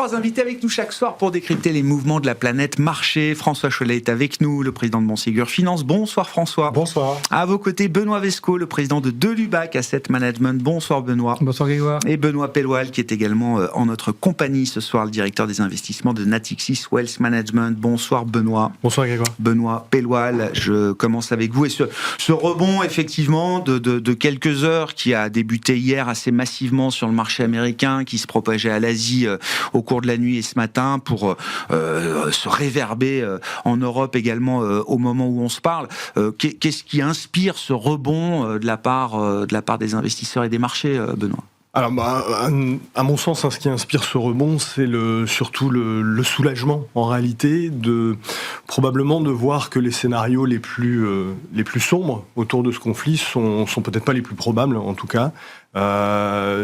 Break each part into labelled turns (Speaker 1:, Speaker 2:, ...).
Speaker 1: 3 invités avec nous chaque soir pour décrypter les mouvements de la planète marché. François Chollet est avec nous, le président de Montségur Finance. Bonsoir François.
Speaker 2: Bonsoir.
Speaker 1: À vos côtés, Benoît Vesco, le président de Delubac Asset Management. Bonsoir Benoît.
Speaker 3: Bonsoir Grégoire.
Speaker 1: Et Benoît Pelloual qui est également en notre compagnie ce soir, le directeur des investissements de Natixis Wealth Management. Bonsoir Benoît.
Speaker 2: Bonsoir Grégoire.
Speaker 1: Benoît Pelloual, je commence avec vous. Et ce rebond effectivement de quelques heures qui a débuté hier assez massivement sur le marché américain, qui se propageait à l'Asie au cours de la nuit et ce matin pour se réverber en Europe également au moment où on se parle. Qu'est-ce qui inspire ce rebond de la part des investisseurs et des marchés, Benoît ?
Speaker 2: Alors, à mon sens, ce qui inspire ce rebond, c'est surtout le soulagement, en réalité, probablement de voir que les scénarios les plus sombres autour de ce conflit sont peut-être pas les plus probables, en tout cas.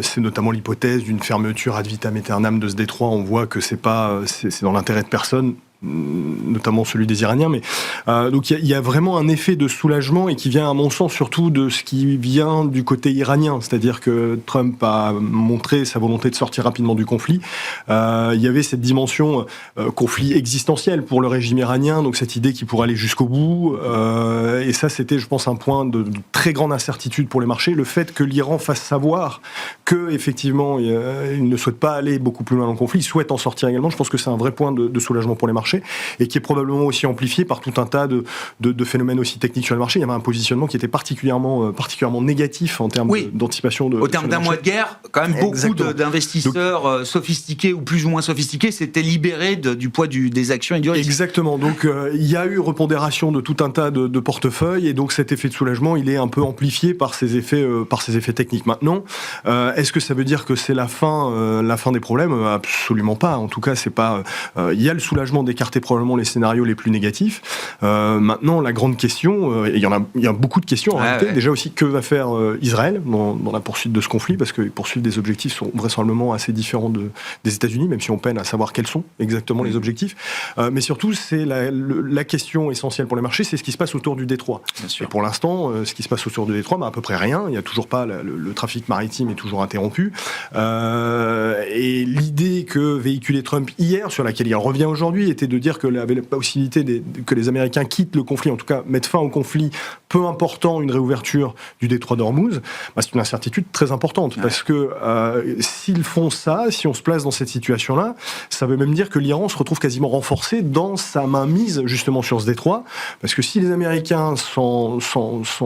Speaker 2: C'est notamment l'hypothèse d'une fermeture ad vitam aeternam de ce détroit. On voit que c'est dans l'intérêt de personne, notamment celui des Iraniens, mais donc il y a vraiment un effet de soulagement et qui vient à mon sens surtout de ce qui vient du côté iranien, c'est-à-dire que Trump a montré sa volonté de sortir rapidement du conflit. Il y avait cette dimension conflit existentiel pour le régime iranien, donc cette idée qu'il pourrait aller jusqu'au bout, et ça c'était, je pense, un point de très grande incertitude pour les marchés, le fait que l'Iran fasse savoir que effectivement il ne souhaite pas aller beaucoup plus loin dans le conflit, il souhaite en sortir également. Je pense que c'est un vrai point de soulagement pour les marchés, et qui est probablement aussi amplifié par tout un tas de phénomènes aussi techniques sur le marché. Il y avait un positionnement qui était particulièrement négatif en termes d'anticipation.
Speaker 1: Au terme d'un mois de guerre, quand même beaucoup d'investisseurs sophistiqués ou plus ou moins sophistiqués s'étaient libérés du poids des actions et du risque.
Speaker 2: Exactement. Donc il y a eu repondération de tout un tas de portefeuilles, et donc cet effet de soulagement, il est un peu amplifié par ces effets techniques. Maintenant, est-ce que ça veut dire que c'est la fin des problèmes ? Absolument pas. En tout cas, c'est pas. Il y a le soulagement d'écarter probablement les scénarios les plus négatifs. Maintenant, la grande question, il y a beaucoup de questions en réalité. Déjà aussi, que va faire Israël dans la poursuite de ce conflit, parce qu'ils poursuivent des objectifs qui sont vraisemblablement assez différents des États-Unis, même si on peine à savoir quels sont exactement les objectifs. Mais surtout, c'est la question essentielle pour les marchés, c'est ce qui se passe autour du détroit. Et pour l'instant, ce qui se passe autour du détroit, à peu près rien. Il n'y a toujours pas le trafic maritime est toujours interrompu. Et l'idée que véhiculait Trump hier, sur laquelle il revient aujourd'hui, était de dire qu'il avait la possibilité que les Américains quittent le conflit, en tout cas mettent fin au conflit, peu important une réouverture du détroit d'Ormuz, c'est une incertitude très importante, parce que s'ils font ça, si on se place dans cette situation-là, ça veut même dire que l'Iran se retrouve quasiment renforcé dans sa mainmise justement sur ce détroit, parce que si les Américains s'en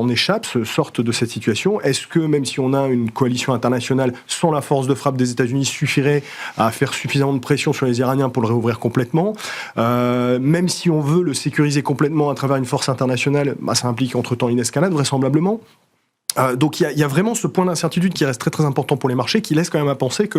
Speaker 2: échappent, sortent de cette situation, est-ce que même si on a une coalition internationale sans la force de frappe des États-Unis suffirait à faire suffisamment de pression sur les Iraniens pour le réouvrir complètement ? Même si on veut le sécuriser complètement à travers une force internationale, ça implique entre-temps une escalade, vraisemblablement. Donc il y a vraiment ce point d'incertitude qui reste très très important pour les marchés, qui laisse quand même à penser que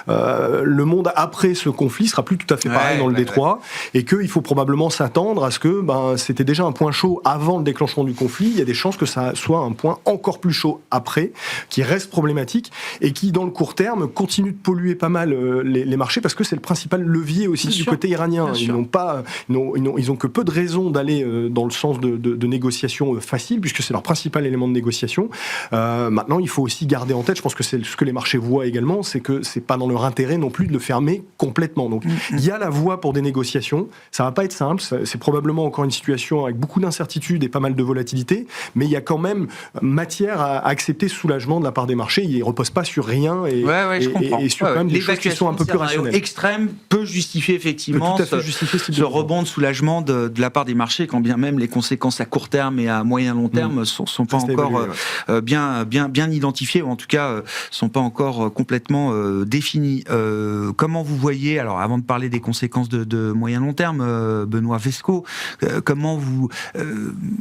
Speaker 2: le monde après ce conflit sera plus tout à fait pareil dans le détroit, et qu'il faut probablement s'attendre à ce que c'était déjà un point chaud avant le déclenchement du conflit. Il y a des chances que ça soit un point encore plus chaud après, qui reste problématique et qui dans le court terme continue de polluer pas mal les marchés, parce que c'est le principal levier aussi du côté iranien. Ils ont que peu de raisons d'aller dans le sens de négociations faciles, puisque c'est leur principal élément de négociation. Maintenant, il faut aussi garder en tête, je pense que c'est ce que les marchés voient également, c'est que c'est pas dans leur intérêt non plus de le fermer complètement. Donc, il y a la voie pour des négociations. Ça va pas être simple. C'est probablement encore une situation avec beaucoup d'incertitudes et pas mal de volatilité, mais il y a quand même matière à accepter ce soulagement de la part des marchés. Ils reposent pas sur rien et sur quand même des choses qui sont un peu plus rationnelles.
Speaker 1: Extrême peut justifier effectivement ce rebond de soulagement de la part des marchés, quand bien même les conséquences à court terme et à moyen long terme sont pas encore bien identifiés, ou en tout cas sont pas encore complètement définis. Comment vous voyez, alors avant de parler des conséquences de moyen long terme, Benoît Vesco, comment vous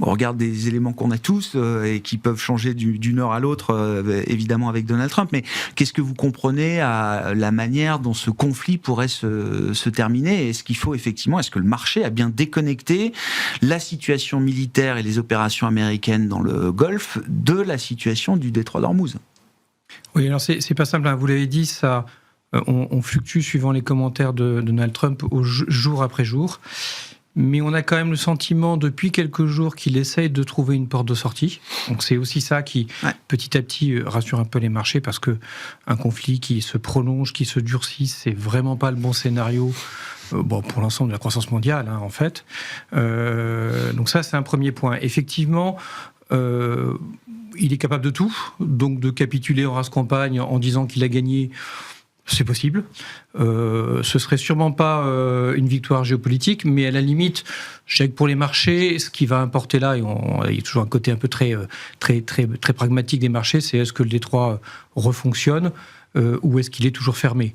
Speaker 1: regardez des éléments qu'on a tous et qui peuvent changer d'une heure à l'autre, évidemment avec Donald Trump, mais qu'est-ce que vous comprenez à la manière dont ce conflit pourrait se terminer? Est-ce que le marché a bien déconnecté la situation militaire et les opérations américaines dans le Golfe de la situation du détroit d'Ormuz?
Speaker 3: Oui, alors c'est pas simple, vous l'avez dit, ça, on fluctue suivant les commentaires de Donald Trump jour après jour. mais on a quand même le sentiment depuis quelques jours qu'il essaye de trouver une porte de sortie. Donc c'est aussi ça qui, petit à petit, rassure un peu les marchés, parce que un conflit qui se prolonge, qui se durcit, c'est vraiment pas le bon scénario. Pour l'ensemble de la croissance mondiale, en fait. Donc ça, c'est un premier point. Effectivement, il est capable de tout, donc de capituler en race campagne en disant qu'il a gagné, c'est possible. Ce serait sûrement pas une victoire géopolitique, mais à la limite, je sais que pour les marchés, ce qui va importer là, il y a toujours un côté un peu très pragmatique des marchés, c'est est-ce que le détroit refonctionne ou est-ce qu'il est toujours fermé ?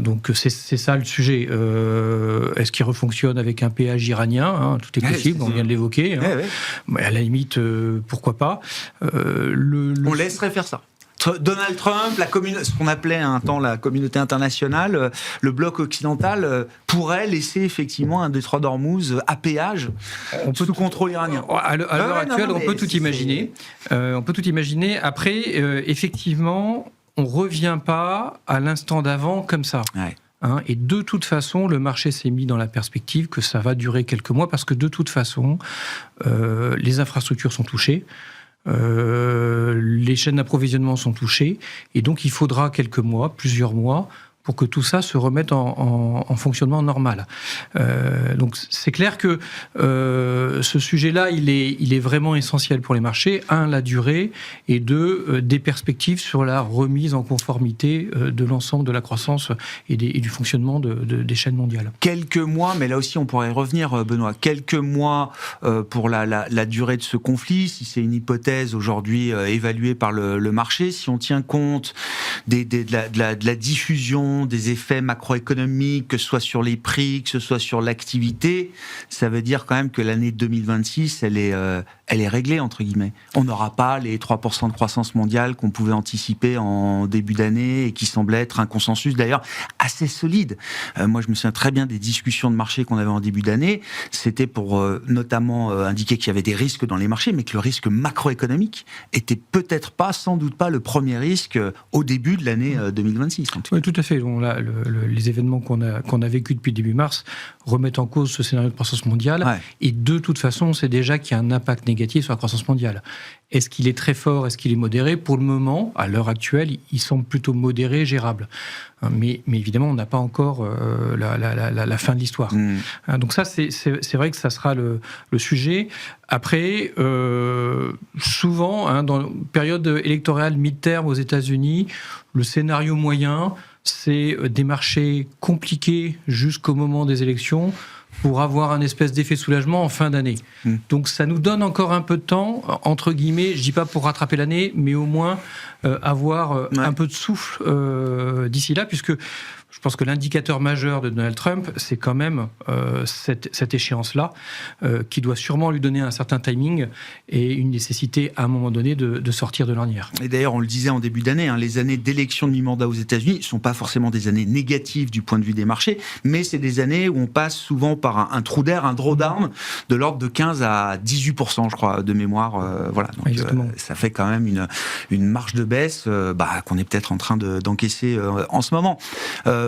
Speaker 3: Donc c'est ça le sujet. Est-ce qu'il refonctionne avec un péage iranien ? Tout est possible, on vient de l'évoquer. Mais à la limite, pourquoi pas.
Speaker 1: On laisserait faire ça. Donald Trump, ce qu'on appelait un temps la communauté internationale, le bloc occidental pourrait laisser effectivement un détroit d'Ormuz à péage sous contrôle iranien.
Speaker 3: À l'heure actuelle, on peut tout imaginer. On peut tout imaginer. Après, effectivement, on ne revient pas à l'instant d'avant comme ça. Et de toute façon, le marché s'est mis dans la perspective que ça va durer quelques mois, parce que de toute façon, les infrastructures sont touchées. Les chaînes d'approvisionnement sont touchées, et donc il faudra quelques mois, plusieurs mois, pour que tout ça se remette en fonctionnement normal. Donc c'est clair que ce sujet-là, il est vraiment essentiel pour les marchés. Un, la durée, et deux, des perspectives sur la remise en conformité de l'ensemble de la croissance et du fonctionnement des chaînes mondiales.
Speaker 1: Quelques mois, mais là aussi on pourrait y revenir, Benoît, quelques mois pour la durée de ce conflit, si c'est une hypothèse aujourd'hui évaluée par le marché, si on tient compte de la diffusion des effets macroéconomiques, que ce soit sur les prix, que ce soit sur l'activité, ça veut dire quand même que l'année 2026, elle est réglée, entre guillemets. On n'aura pas les 3% de croissance mondiale qu'on pouvait anticiper en début d'année et qui semblait être un consensus, d'ailleurs, assez solide. Moi, je me souviens très bien des discussions de marché qu'on avait en début d'année. C'était pour notamment indiquer qu'il y avait des risques dans les marchés, mais que le risque macroéconomique était peut-être pas, sans doute pas, le premier risque au début de l'année 2026.
Speaker 3: Oui, tout à fait. Bon, là, les événements qu'on a vécus depuis début mars remettent en cause ce scénario de croissance mondiale. Et de toute façon, on sait déjà qu'il y a un impact négatif sur la croissance mondiale. Est-ce qu'il est très fort ? Est-ce qu'il est modéré ? Pour le moment, à l'heure actuelle, il semble plutôt modéré, gérable. Mais évidemment, on n'a pas encore la fin de l'histoire. Donc ça, c'est vrai que ça sera le sujet. Après, souvent, dans la période électorale mid-term aux États-Unis, le scénario moyen, c'est des marchés compliqués jusqu'au moment des élections pour avoir un espèce d'effet de soulagement en fin d'année. Donc ça nous donne encore un peu de temps, entre guillemets, je ne dis pas pour rattraper l'année, mais au moins avoir un peu de souffle d'ici là, puisque je pense que l'indicateur majeur de Donald Trump, c'est quand même cette échéance-là, qui doit sûrement lui donner un certain timing et une nécessité, à un moment donné, de sortir de l'ornière.
Speaker 1: Et d'ailleurs, on le disait en début d'année, les années d'élection de mi-mandat aux États-Unis ne sont pas forcément des années négatives du point de vue des marchés, mais c'est des années où on passe souvent par un trou d'air, un drawdown de l'ordre de 15 à 18%, je crois, de mémoire. Voilà. Donc, ça fait quand même une marge de baisse qu'on est peut-être en train d'encaisser en ce moment.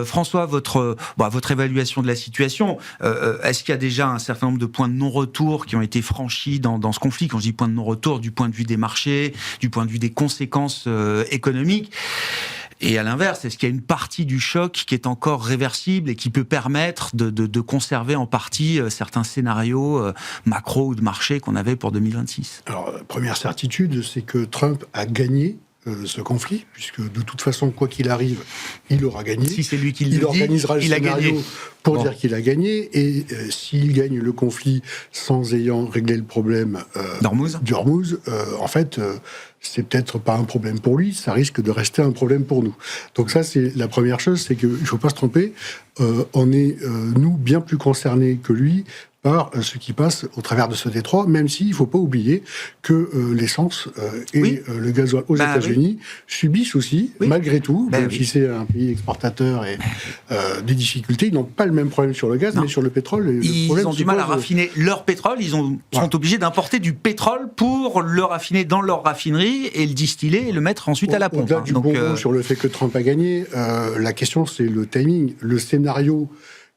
Speaker 1: François, votre évaluation de la situation, est-ce qu'il y a déjà un certain nombre de points de non-retour qui ont été franchis dans ce conflit ? Quand je dis point de non-retour, du point de vue des marchés, du point de vue des conséquences économiques. Et à l'inverse, est-ce qu'il y a une partie du choc qui est encore réversible et qui peut permettre de conserver en partie certains scénarios macro ou de marché qu'on avait pour 2026 ?
Speaker 4: Alors, première certitude, c'est que Trump a gagné ce conflit, puisque de toute façon, quoi qu'il arrive, il aura gagné.
Speaker 1: Si c'est lui qui le dit,
Speaker 4: il organisera le scénario pour dire qu'il a gagné, et s'il gagne le conflit sans ayant réglé le problème d'Ormuz, en fait, c'est peut-être pas un problème pour lui, ça risque de rester un problème pour nous. Donc ça, c'est la première chose, c'est qu'il ne faut pas se tromper, on est, nous, bien plus concernés que lui par ce qui passe au travers de ce détroit, même s'il ne faut pas oublier que l'essence et le gasoil aux États-Unis subissent aussi, malgré tout, même si c'est un pays exportateur et des difficultés, ils n'ont pas le même problème sur le gaz, mais sur le pétrole.
Speaker 1: Ils ont du mal à raffiner leur pétrole, ils sont obligés d'importer du pétrole pour le raffiner dans leur raffinerie et le distiller et le mettre ensuite à la pompe.
Speaker 4: Au-delà du bonbon sur le fait que Trump a gagné, la question c'est le timing, le scénario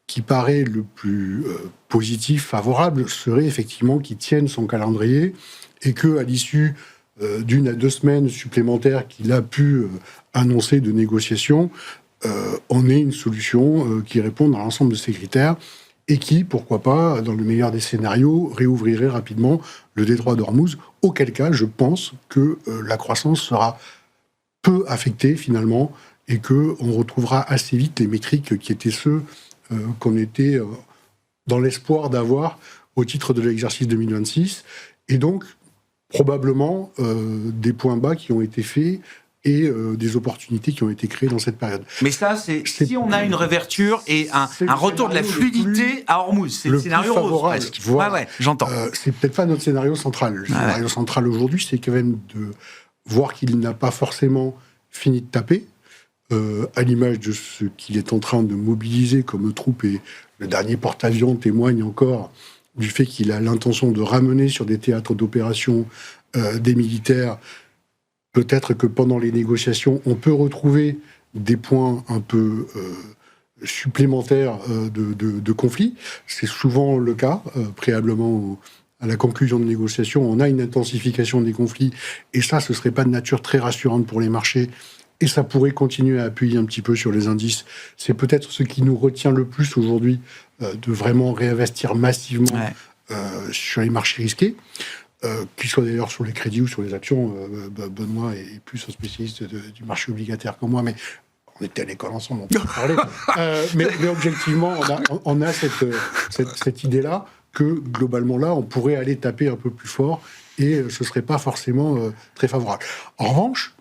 Speaker 4: qui paraît le plus positif, favorable, serait effectivement qu'il tienne son calendrier et qu'à l'issue d'1 à 2 semaines supplémentaires qu'il a pu annoncer de négociations, on ait une solution qui réponde à l'ensemble de ces critères et qui, pourquoi pas, dans le meilleur des scénarios, réouvrirait rapidement le détroit d'Ormuz, auquel cas, je pense que la croissance sera peu affectée, finalement, et qu'on retrouvera assez vite les métriques qui étaient ceux qu'on était dans l'espoir d'avoir au titre de l'exercice 2026, et donc, probablement, des points bas qui ont été faits et des opportunités qui ont été créées dans cette période.
Speaker 1: Mais ça, c'est si on a une réouverture et un retour de la fluidité à Hormuz, c'est le scénario rose, presque. Ouais, j'entends.
Speaker 4: C'est peut-être pas notre scénario central. Le scénario central aujourd'hui, c'est quand même de voir qu'il n'a pas forcément fini de taper, à l'image de ce qu'il est en train de mobiliser comme troupe, et le dernier porte-avions témoigne encore du fait qu'il a l'intention de ramener sur des théâtres d'opération des militaires. Peut-être que pendant les négociations, on peut retrouver des points un peu supplémentaires de conflit. C'est souvent le cas, préalablement à la conclusion de négociations. On a une intensification des conflits, et ça, ce ne serait pas de nature très rassurante pour les marchés, et ça pourrait continuer à appuyer un petit peu sur les indices. C'est peut-être ce qui nous retient le plus aujourd'hui, de vraiment réinvestir massivement sur les marchés risqués. Qu'il soit d'ailleurs sur les crédits ou sur les actions, Benoît est plus un spécialiste du marché obligataire que moi, mais on était à l'école ensemble, on peut en parler. Mais objectivement, on a cette idée-là que, globalement, là, on pourrait aller taper un peu plus fort et ce ne serait pas forcément très favorable. En revanche,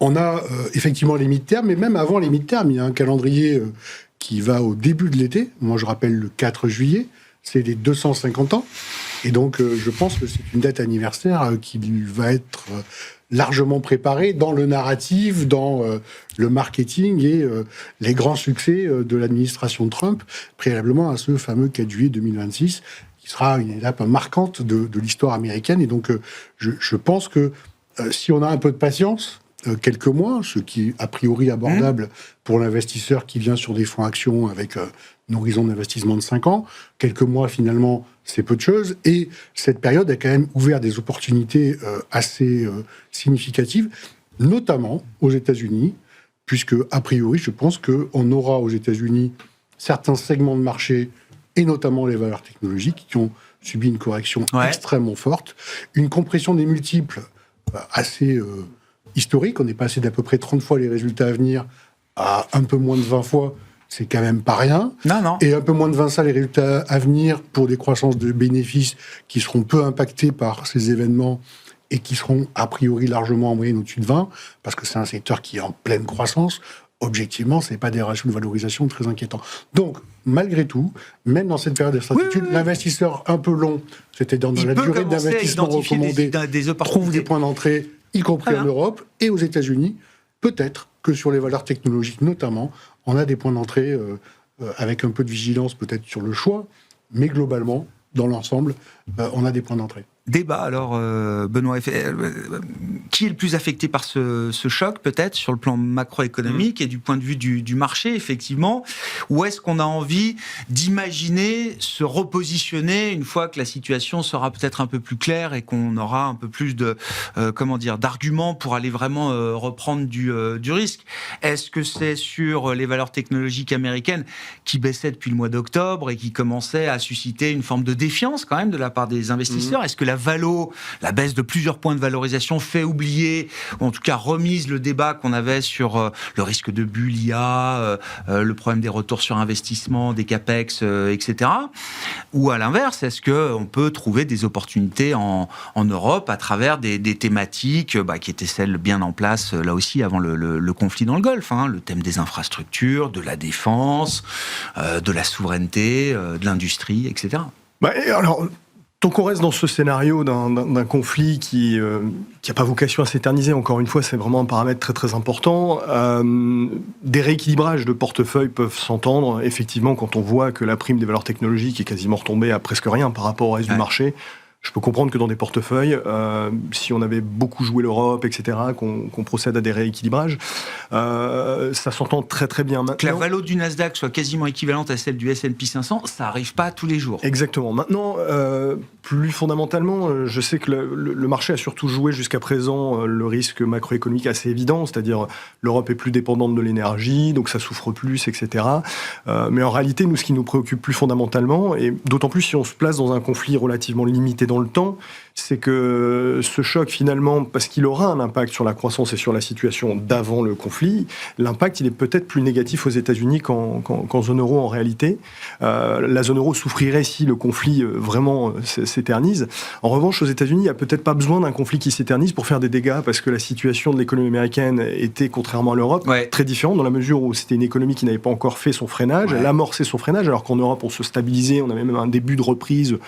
Speaker 4: on a effectivement les mid-terms, mais même avant les mid-terms, il y a un calendrier qui va au début de l'été. Moi, je rappelle le 4 juillet, c'est les 250 ans. Et donc, je pense que c'est une date anniversaire qui va être largement préparée dans le narratif, dans le marketing et les grands succès de l'administration Trump, préalablement à ce fameux 4 juillet 2026, qui sera une étape marquante de l'histoire américaine. Et donc, je pense que si on a un peu de patience, quelques mois, ce qui est a priori abordable pour l'investisseur qui vient sur des fonds actions avec un horizon d'investissement de 5 ans, quelques mois finalement, c'est peu de choses, et cette période a quand même ouvert des opportunités assez significatives, notamment aux États-Unis, puisque a priori, je pense qu'on aura aux États-Unis certains segments de marché, et notamment les valeurs technologiques, qui ont subi une correction extrêmement forte, une compression des multiples assez historique. On est passé d'à peu près 30 fois les résultats à venir à un peu moins de 20 fois. C'est quand même pas rien.
Speaker 1: Non.
Speaker 4: Et un peu moins de 20 ça, les résultats à venir pour des croissances de bénéfices qui seront peu impactés par ces événements et qui seront a priori largement en moyenne au-dessus de 20, parce que c'est un secteur qui est en pleine croissance. Objectivement, c'est pas des ratios de valorisation très inquiétants. Donc, malgré tout, même dans cette période d'incertitude, l'investisseur un peu long, c'est-à-dire dans la durée d'investissement recommandée, trouve des points d'entrée, y compris en Europe et aux États-Unis. Peut-être que sur les valeurs technologiques notamment, on a des points d'entrée avec un peu de vigilance peut-être sur le choix, mais globalement, dans l'ensemble, on a des points d'entrée.
Speaker 1: Débat alors, Benoît, qui est le plus affecté par ce choc, peut-être, sur le plan macroéconomique et du point de vue du marché, effectivement, ou est-ce qu'on a envie d'imaginer se repositionner une fois que la situation sera peut-être un peu plus claire et qu'on aura un peu plus d'arguments pour aller vraiment reprendre du risque? Est-ce que c'est sur les valeurs technologiques américaines qui baissaient depuis le mois d'octobre et qui commençaient à susciter une forme de défiance quand même de la part des investisseurs? Est-ce que la baisse de plusieurs points de valorisation fait oublier, ou en tout cas remise le débat qu'on avait sur le risque de bulle IA, le problème des retours sur investissement, des capex, etc. Ou à l'inverse, est-ce qu'on peut trouver des opportunités en Europe à travers des thématiques qui étaient celles bien en place là aussi avant le conflit dans le Golfe, le thème des infrastructures, de la défense, de la souveraineté, de l'industrie, etc.
Speaker 2: Alors, tant qu'on reste dans ce scénario d'un conflit qui n'a pas vocation à s'éterniser, encore une fois, c'est vraiment un paramètre très très important, des rééquilibrages de portefeuille peuvent s'entendre, effectivement, quand on voit que la prime des valeurs technologiques est quasiment retombée à presque rien par rapport au reste du marché. Je peux comprendre que dans des portefeuilles, si on avait beaucoup joué l'Europe, etc., qu'on procède à des rééquilibrages, ça s'entend très très bien maintenant.
Speaker 1: Que la valo du Nasdaq soit quasiment équivalente à celle du S&P 500, ça n'arrive pas tous les jours.
Speaker 2: Exactement. Maintenant, plus fondamentalement, je sais que le marché a surtout joué jusqu'à présent le risque macroéconomique assez évident, c'est-à-dire l'Europe est plus dépendante de l'énergie, donc ça souffre plus, etc. Mais en réalité, nous, ce qui nous préoccupe plus fondamentalement, et d'autant plus si on se place dans un conflit relativement limité dans le temps, c'est que ce choc, finalement, parce qu'il aura un impact sur la croissance et sur la situation d'avant le conflit, l'impact, il est peut-être plus négatif aux États-Unis qu'en zone euro en réalité. La zone euro souffrirait si le conflit vraiment s'éternise. En revanche, aux États-Unis, il n'y a peut-être pas besoin d'un conflit qui s'éternise pour faire des dégâts, parce que la situation de l'économie américaine était, contrairement à l'Europe, très différente, dans la mesure où c'était une économie qui n'avait pas encore fait son freinage, elle amorçait son freinage, alors qu'en Europe, on se stabilisait, on avait même un début de reprise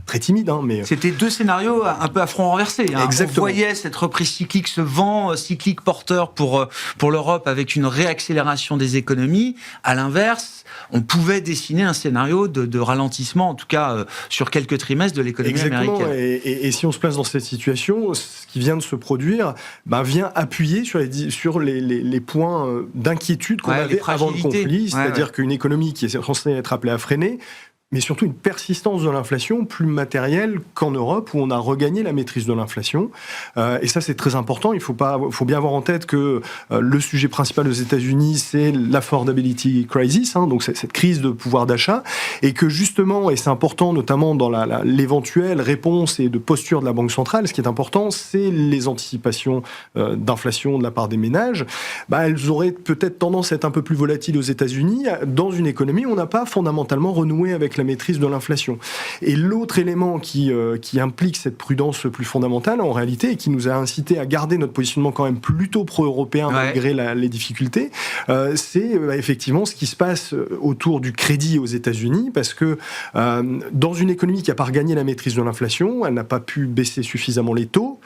Speaker 2: très timide. Mais...
Speaker 1: C'était deux scénarios un peu à front renversé.
Speaker 2: Exactement.
Speaker 1: On voyait cette reprise cyclique, ce vent cyclique porteur pour l'Europe avec une réaccélération des économies. À l'inverse, on pouvait dessiner un scénario de ralentissement, en tout cas sur quelques trimestres de l'économie américaine.
Speaker 2: Et si on se place dans cette situation, ce qui vient de se produire vient appuyer sur les points d'inquiétude qu'on avait avant le conflit, c'est-à-dire qu'une économie qui est censée être appelée à freiner, mais surtout une persistance de l'inflation plus matérielle qu'en Europe, où on a regagné la maîtrise de l'inflation. Et ça, c'est très important. Il faut bien avoir en tête que le sujet principal aux États-Unis, c'est l'affordability crisis, donc cette crise de pouvoir d'achat, et que justement, et c'est important notamment dans l'éventuelle réponse et de posture de la Banque centrale, ce qui est important, c'est les anticipations d'inflation de la part des ménages. Elles auraient peut-être tendance à être un peu plus volatiles aux États-Unis, dans une économie où on n'a pas fondamentalement renoué avec la maîtrise de l'inflation. Et l'autre élément qui implique cette prudence plus fondamentale, en réalité, et qui nous a incité à garder notre positionnement quand même plutôt pro-européen malgré les difficultés, c'est effectivement ce qui se passe autour du crédit aux États-Unis, parce que dans une économie qui n'a pas regagné la maîtrise de l'inflation, elle n'a pas pu baisser suffisamment les taux.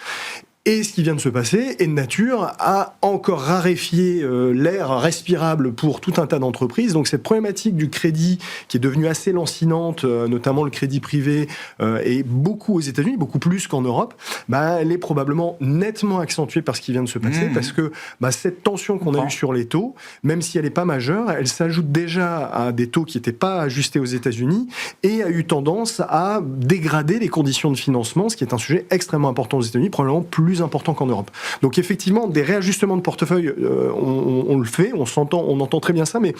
Speaker 2: Et ce qui vient de se passer est de nature à encore raréfier l'air respirable pour tout un tas d'entreprises. Donc cette problématique du crédit qui est devenue assez lancinante, notamment le crédit privé, et beaucoup aux États-Unis, beaucoup plus qu'en Europe, elle est probablement nettement accentuée par ce qui vient de se passer, parce que cette tension qu'on a eue sur les taux, même si elle n'est pas majeure, elle s'ajoute déjà à des taux qui n'étaient pas ajustés aux États-Unis et a eu tendance à dégrader les conditions de financement, ce qui est un sujet extrêmement important aux États-Unis, probablement plus important qu'en Europe. Donc effectivement, des réajustements de portefeuille, on le fait, on entend très bien ça, mais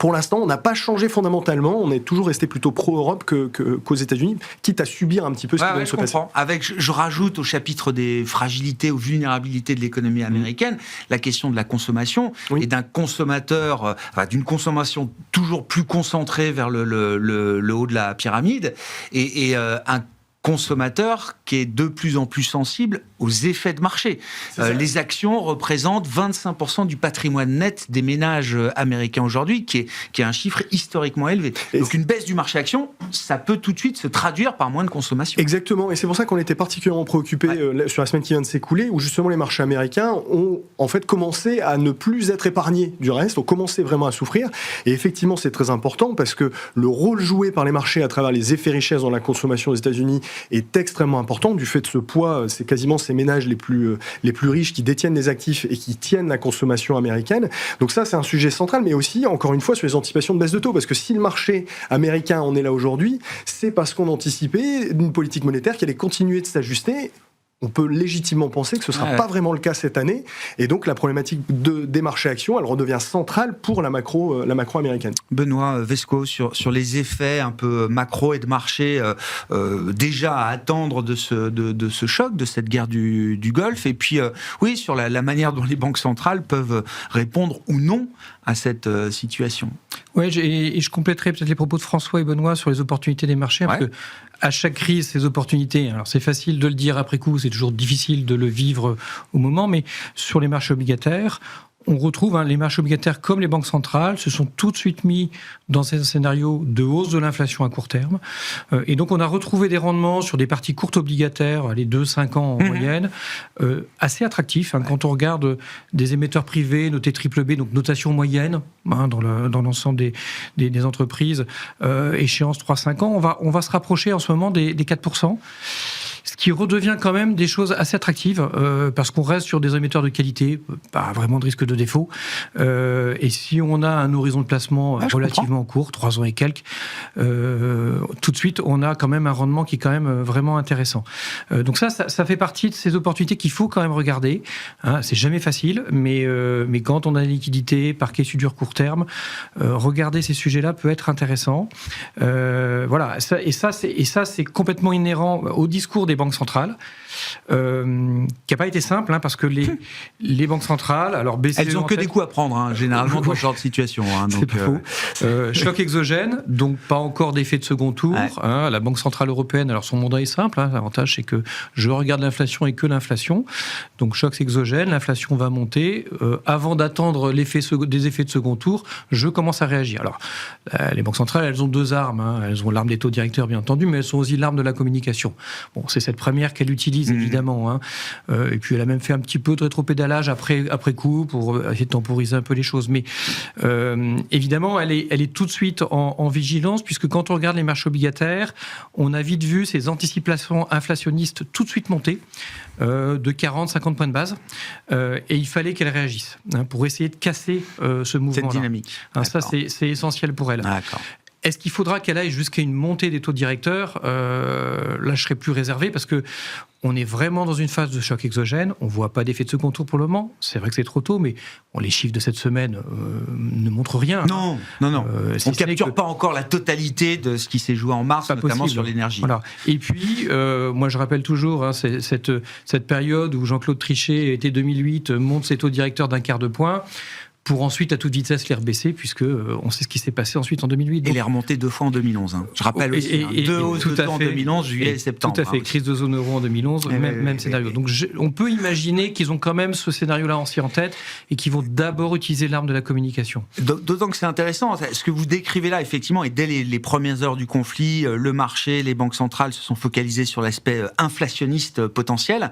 Speaker 2: pour l'instant, on n'a pas changé fondamentalement. On est toujours resté plutôt pro-Europe qu'aux États-Unis, quitte à subir un petit peu ce qui vient de se passer.
Speaker 1: Je rajoute au chapitre des fragilités, aux vulnérabilités de l'économie américaine, la question de la consommation et d'un consommateur, d'une consommation toujours plus concentrée vers le haut de la pyramide, et un consommateur qui est de plus en plus sensible aux effets de marché. Les actions représentent 25% du patrimoine net des ménages américains aujourd'hui, qui est un chiffre historiquement élevé. Donc une baisse du marché action, ça peut tout de suite se traduire par moins de consommation.
Speaker 2: Exactement, et c'est pour ça qu'on était particulièrement préoccupés sur la semaine qui vient de s'écouler, où justement les marchés américains ont en fait commencé à ne plus être épargnés du reste, ont commencé vraiment à souffrir. Et effectivement, c'est très important parce que le rôle joué par les marchés à travers les effets richesses dans la consommation aux États-Unis est extrêmement important du fait de ce poids. C'est quasiment ces ménages les plus riches qui détiennent les actifs et qui tiennent la consommation américaine. Donc ça, c'est un sujet central, mais aussi, encore une fois, sur les anticipations de baisse de taux, parce que si le marché américain en est là aujourd'hui, c'est parce qu'on anticipait une politique monétaire qui allait continuer de s'ajuster. On peut légitimement penser que ce ne sera pas vraiment le cas cette année, et donc la problématique des marchés actions, elle redevient centrale pour la macro américaine.
Speaker 1: Benoît Vesco, sur les effets un peu macro et de marché déjà à attendre de ce choc, de cette guerre du Golfe, et puis sur la manière dont les banques centrales peuvent répondre ou non à cette situation.
Speaker 3: Oui, et je compléterai peut-être les propos de François et Benoît sur les opportunités des marchés, parce que à chaque crise, ces opportunités, alors c'est facile de le dire après coup, c'est toujours difficile de le vivre au moment, mais sur les marchés obligataires, on retrouve les marchés obligataires comme les banques centrales se sont tout de suite mis dans un scénario de hausse de l'inflation à court terme. Et donc, on a retrouvé des rendements sur des parties courtes obligataires, les 2-5 ans en moyenne, assez attractifs. Quand on regarde des émetteurs privés notés BBB, donc notation moyenne dans l'ensemble des entreprises, échéance 3-5 ans, on va se rapprocher en ce moment des 4%. Ce qui redevient quand même des choses assez attractives, parce qu'on reste sur des émetteurs de qualité, pas vraiment de risque de défaut. Et si on a un horizon de placement relativement court, 3 ans et quelques, tout de suite, on a quand même un rendement qui est quand même vraiment intéressant. Donc ça fait partie de ces opportunités qu'il faut quand même regarder. C'est jamais facile, mais quand on a des liquidités, parquet sur dur court terme, regarder ces sujets-là peut être intéressant. Voilà. Et ça, c'est complètement inhérent au discours des banques centrales, qui n'a pas été simple, parce que les banques centrales, alors BCE,
Speaker 1: elles n'ont que des coups à prendre, généralement dans ce genre de situation.
Speaker 3: C'est pas faux. Choc exogène, donc pas encore d'effet de second tour. La Banque centrale européenne, alors son mandat est simple. L'avantage, c'est que je regarde l'inflation et que l'inflation. Donc choc exogène, l'inflation va monter. Avant d'attendre des effets de second tour, je commence à réagir. Alors, les banques centrales, elles ont 2 armes. Elles ont l'arme des taux directeurs, bien entendu, mais elles ont aussi l'arme de la communication. Bon, c'est cette première qu'elle utilise, évidemment. Et puis, elle a même fait un petit peu de rétropédalage après coup pour essayer de temporiser un peu les choses. Mais évidemment, elle est tout de suite en vigilance, puisque quand on regarde les marchés obligataires, on a vite vu ces anticipations inflationnistes tout de suite monter de 40-50 points de base. Et il fallait qu'elle réagisse pour essayer de casser ce mouvement-là.
Speaker 1: Cette dynamique.
Speaker 3: Ça, c'est essentiel pour elle.
Speaker 1: D'accord.
Speaker 3: Est-ce qu'il faudra qu'elle aille jusqu'à une montée des taux directeurs ? Là, je serais plus réservé parce que on est vraiment dans une phase de choc exogène. On ne voit pas d'effet de second tour pour le moment. C'est vrai que c'est trop tôt, mais les chiffres de cette semaine ne montrent rien.
Speaker 1: Non. On ne capture pas encore la totalité de ce qui s'est joué en mars, notamment sur l'énergie.
Speaker 3: Voilà. Et puis, moi, je rappelle toujours cette période où Jean-Claude Trichet, été 2008, monte ses taux directeurs d'1 quart de point, pour ensuite, à toute vitesse, les rebaisser, puisque on sait ce qui s'est passé ensuite en 2008. Donc...
Speaker 1: Et les remonter 2 fois en 2011. Je rappelle aussi, 2 hausses de taux en 2011, juillet et septembre.
Speaker 3: Tout à fait, crise de zone euro en 2011, même scénario. Donc on peut imaginer qu'ils ont quand même ce scénario-là aussi en tête et qu'ils vont d'abord utiliser l'arme de la communication.
Speaker 1: D'autant que c'est intéressant, ce que vous décrivez là, effectivement, et dès les premières heures du conflit, le marché, les banques centrales se sont focalisées sur l'aspect inflationniste potentiel.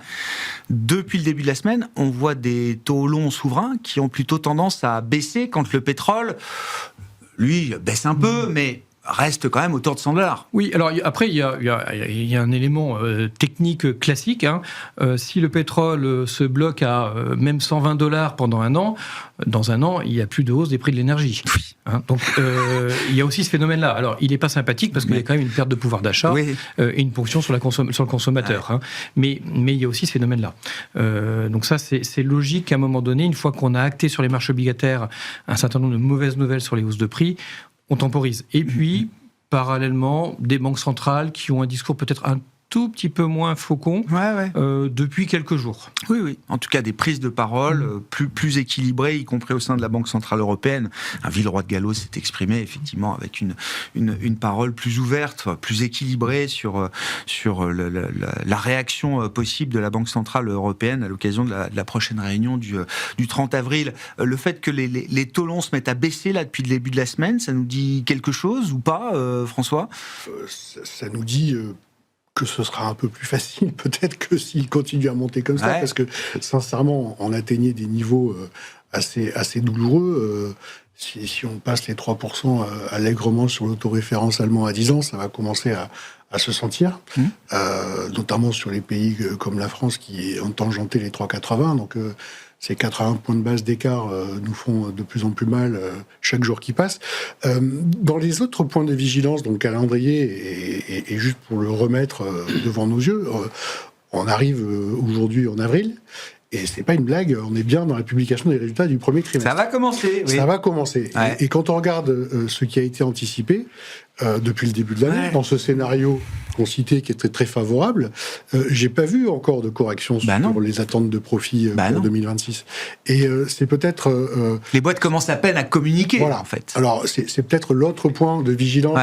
Speaker 1: Depuis le début de la semaine, on voit des taux longs souverains qui ont plutôt tendance à baisser quand le pétrole, lui, baisse un peu, mais reste quand même autour de $100.
Speaker 3: Oui, alors après, il y a un élément technique classique. Si le pétrole se bloque à même $120 pendant un an, dans un an, il n'y a plus de hausse des prix de l'énergie. Donc, il y a aussi ce phénomène-là. Alors, il n'est pas sympathique parce qu'il y a quand même une perte de pouvoir d'achat et une ponction sur le consommateur. Mais il y a aussi ce phénomène-là. Donc ça, c'est logique qu'à un moment donné, une fois qu'on a acté sur les marchés obligataires un certain nombre de mauvaises nouvelles sur les hausses de prix, on temporise. Et puis, parallèlement, des banques centrales qui ont un discours peut-être un tout petit peu moins faucon depuis quelques jours.
Speaker 1: Oui. En tout cas, des prises de parole plus équilibrées, y compris au sein de la Banque Centrale Européenne. Villeroy de Galhau s'est exprimé, effectivement, avec une parole plus ouverte, plus équilibrée sur la réaction possible de la Banque Centrale Européenne à l'occasion de la prochaine réunion du 30 avril. Le fait que les taux longs se mettent à baisser là depuis le début de la semaine, ça nous dit quelque chose ou pas, François ?
Speaker 4: Ça nous dit... que ce sera un peu plus facile, peut-être, que s'il continue à monter comme ça, parce que, sincèrement, on atteignait des niveaux assez douloureux. Si on passe les 3% allègrement sur l'autoréférence allemand à 10 ans, ça va commencer à se sentir, notamment sur les pays comme la France qui ont tangenté les 3,80. Donc, ces 80 points de base d'écart nous font de plus en plus mal chaque jour qui passe. Dans les autres points de vigilance, dans le calendrier, et juste pour le remettre devant nos yeux, on arrive aujourd'hui en avril, et c'est pas une blague, on est bien dans la publication des résultats du premier trimestre.
Speaker 1: Ça va commencer, oui.
Speaker 4: Ça va commencer. Et quand on regarde ce qui a été anticipé, depuis le début de l'année. Dans ce scénario qu'on citait, qui était très favorable, j'ai pas vu encore de correction sur les attentes de profit pour 2026. Et c'est peut-être...
Speaker 1: les boîtes commencent à peine à communiquer, en fait.
Speaker 4: Alors, c'est peut-être l'autre point de vigilance,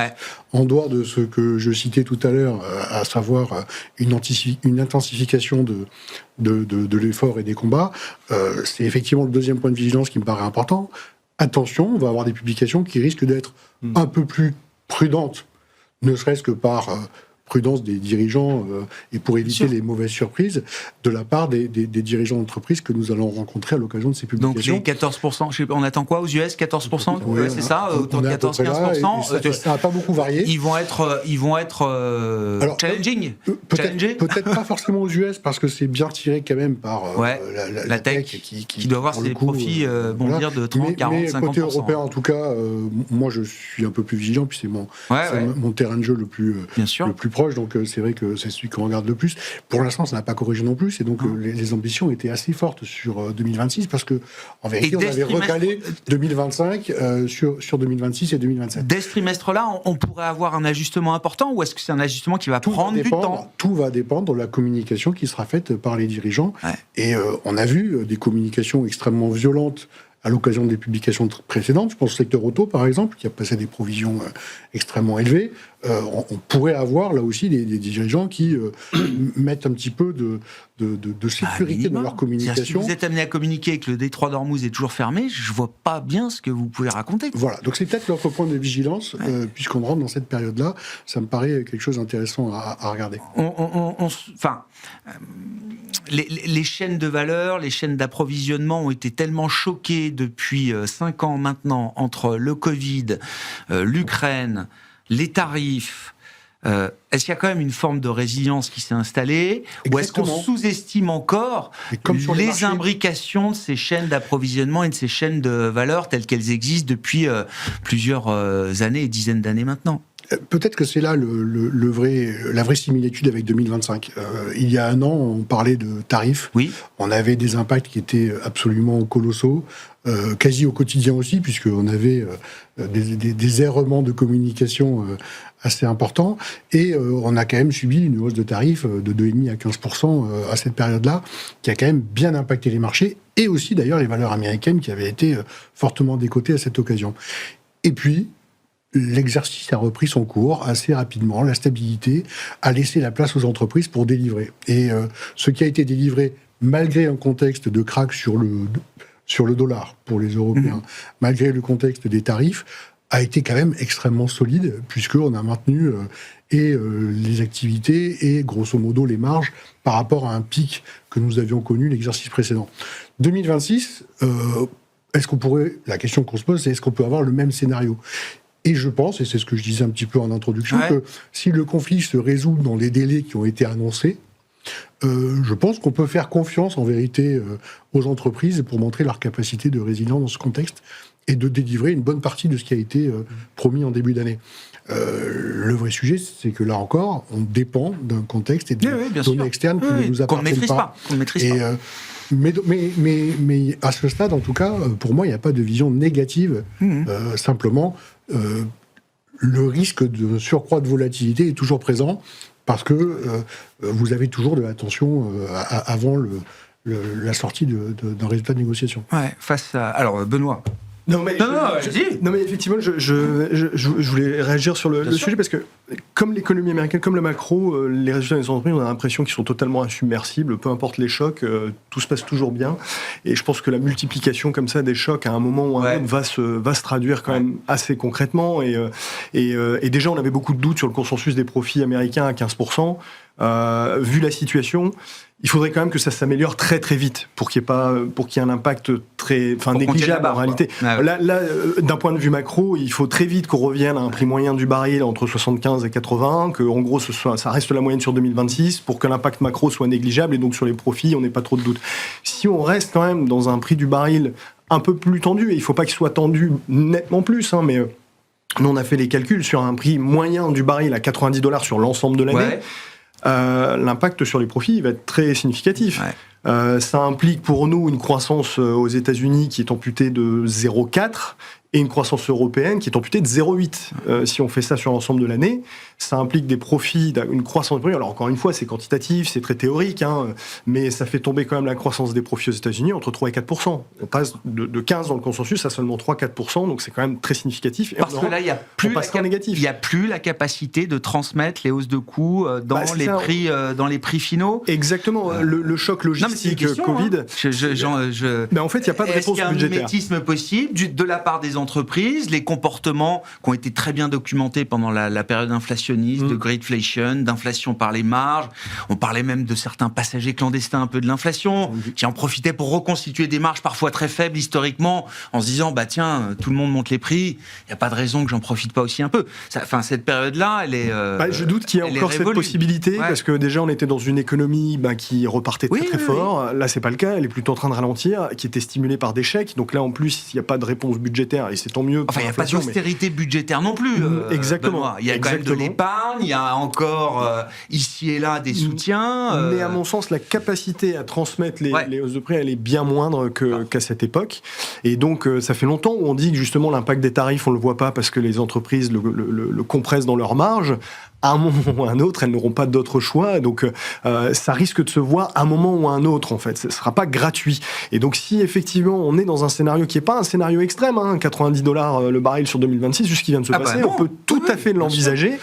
Speaker 4: en dehors de ce que je citais tout à l'heure, à savoir une intensification de l'effort et des combats. C'est effectivement le deuxième point de vigilance qui me paraît important. Attention, on va avoir des publications qui risquent d'être un peu plus prudentes, ne serait-ce que par prudence des dirigeants et pour éviter les mauvaises surprises de la part des dirigeants d'entreprise que nous allons rencontrer à l'occasion de ces publications.
Speaker 1: Donc les 14%, on attend quoi aux US, 14%, c'est ça, autour de 14-15%.
Speaker 4: Ça n'a pas beaucoup varié.
Speaker 1: Ils vont être alors, challenging.
Speaker 4: Peut-être pas forcément aux US, parce que c'est bien tiré quand même par
Speaker 1: la tech qui doit avoir ses profits bondir de 30, 40, 50%.
Speaker 4: Mais côté européen, en tout cas, moi je suis un peu plus vigilant, puis c'est mon terrain de jeu le plus proche, donc c'est vrai que c'est celui qu'on regarde le plus. Pour l'instant, ça n'a pas corrigé non plus, et donc les ambitions étaient assez fortes sur 2026, parce que en vérité, on avait recalé 2025 sur 2026 et 2027.
Speaker 1: Dès ce trimestre-là, on pourrait avoir un ajustement important, ou est-ce que c'est un ajustement qui va prendre du temps ?
Speaker 4: Tout va dépendre de la communication qui sera faite par les dirigeants, et on a vu des communications extrêmement violentes à l'occasion des publications précédentes. Je pense au secteur auto, par exemple, qui a passé des provisions extrêmement élevées. On pourrait avoir, là aussi, des dirigeants qui mettent un petit peu de sécurité dans leur communication.
Speaker 1: Si vous êtes amené à communiquer et que le détroit d'Ormuz est toujours fermé, je ne vois pas bien ce que vous pouvez raconter.
Speaker 4: Voilà, donc c'est peut-être notre point de vigilance, puisqu'on rentre dans cette période-là. Ça me paraît quelque chose d'intéressant à regarder.
Speaker 1: Les chaînes de valeur, les chaînes d'approvisionnement ont été tellement choquées depuis 5 ans maintenant, entre le Covid, l'Ukraine, les tarifs. Est-ce qu'il y a quand même une forme de résilience qui s'est installée ? Ou est-ce qu'on sous-estime encore les imbrications de ces chaînes d'approvisionnement et de ces chaînes de valeur telles qu'elles existent depuis plusieurs années et dizaines d'années maintenant ?
Speaker 4: Peut-être que c'est là la vraie similitude avec 2025. Il y a un an, on parlait de tarifs.
Speaker 1: Oui.
Speaker 4: On avait des impacts qui étaient absolument colossaux, quasi au quotidien aussi, puisqu'on avait des errements de communication assez importants. Et on a quand même subi une hausse de tarifs de 2,5 à 15% à cette période-là, qui a quand même bien impacté les marchés, et aussi d'ailleurs les valeurs américaines qui avaient été fortement décotées à cette occasion. Et puis, l'exercice a repris son cours assez rapidement, la stabilité a laissé la place aux entreprises pour délivrer. Et ce qui a été délivré, malgré un contexte de krach sur le dollar pour les Européens, malgré le contexte des tarifs, a été quand même extrêmement solide, puisqu'on a maintenu les activités et grosso modo les marges par rapport à un pic que nous avions connu l'exercice précédent. 2026, la question qu'on se pose, c'est est-ce qu'on peut avoir le même scénario ? Et je pense, et c'est ce que je disais un petit peu en introduction, que si le conflit se résout dans les délais qui ont été annoncés, je pense qu'on peut faire confiance en vérité aux entreprises pour montrer leur capacité de résilience dans ce contexte et de délivrer une bonne partie de ce qui a été promis en début d'année. Le vrai sujet, c'est que là encore, on dépend d'un contexte et de données externes qui ne nous appartiennent pas.
Speaker 1: Qu'on ne maîtrise pas.
Speaker 4: Mais à ce stade, en tout cas, pour moi, il n'y a pas de vision négative. Simplement, le risque de surcroît de volatilité est toujours présent parce que vous avez toujours de la tension avant la sortie d'un résultat de négociation.
Speaker 1: Face à... Alors, Benoît.
Speaker 2: Non mais effectivement, je voulais réagir sur le sujet parce que comme l'économie américaine, comme le macro, les résultats des entreprises, on a l'impression qu'ils sont totalement insubmersibles, peu importe les chocs, tout se passe toujours bien. Et je pense que la multiplication comme ça des chocs à un moment ou à un autre va se traduire quand même assez concrètement. Et déjà, on avait beaucoup de doutes sur le consensus des profits américains à 15%. Vu la situation, il faudrait quand même que ça s'améliore très très vite pour qu'il y ait un impact négligeable en réalité. Là, d'un point de vue macro, il faut très vite qu'on revienne à un prix moyen du baril entre 75 et 80, que en gros ça reste la moyenne sur 2026 pour que l'impact macro soit négligeable et donc sur les profits on n'ait pas trop de doutes. Si on reste quand même dans un prix du baril un peu plus tendu, et il ne faut pas qu'il soit tendu nettement plus, mais nous on a fait les calculs sur un prix moyen du baril à $90 sur l'ensemble de l'année. L'impact sur les profits va être très significatif. Ça implique pour nous une croissance aux États-Unis qui est amputée de 0,4 et une croissance européenne qui est amputée de 0,8. Si on fait ça sur l'ensemble de l'année, ça implique des profits, une croissance des profits. Alors encore une fois, c'est quantitatif, c'est très théorique, mais ça fait tomber quand même la croissance des profits aux États-Unis entre 3 et 4%. On passe de 15 dans le consensus à seulement 3-4%, donc c'est quand même très significatif. Et
Speaker 1: parce que là, il n'y a plus la capacité de transmettre les hausses de coûts dans les prix finaux.
Speaker 2: Exactement. Le choc logistique Covid.
Speaker 1: Mais
Speaker 2: en fait, il n'y a pas de réponse budgétaire.
Speaker 1: Est-ce qu'il y a un mimétisme possible de la part des entreprises, les comportements qui ont été très bien documentés pendant la période inflationniste, de greedflation, d'inflation par les marges. On parlait même de certains passagers clandestins un peu de l'inflation, qui en profitaient pour reconstituer des marges parfois très faibles historiquement, en se disant, tiens, tout le monde monte les prix, il n'y a pas de raison que j'en profite pas aussi un peu. Cette période-là, elle est...
Speaker 2: je doute qu'il y ait encore cette possibilité, parce que déjà, on était dans une économie qui repartait très fort. Là, c'est pas le cas, elle est plutôt en train de ralentir, qui était stimulée par des chèques. Donc là, en plus, il n'y a pas de réponse budgétaire, et c'est tant mieux.
Speaker 1: Enfin, il n'y a pas d'austérité budgétaire non plus.
Speaker 2: Exactement.
Speaker 1: Benoît. Il y a quand même de l'épargne, il y a encore ici et là des soutiens.
Speaker 2: Mais à mon sens, la capacité à transmettre les hausses de prix, elle est bien moindre qu'à cette époque. Et donc, ça fait longtemps où on dit que justement l'impact des tarifs, on ne le voit pas parce que les entreprises le compressent dans leurs marges. À un moment ou à un autre, elles n'auront pas d'autre choix. Donc, ça risque de se voir à un moment ou à un autre, en fait. Ce ne sera pas gratuit. Et donc, si effectivement, on est dans un scénario qui n'est pas un scénario extrême, $90 le baril sur 2026, juste ce qui vient de se passer, on peut tout à fait l'envisager.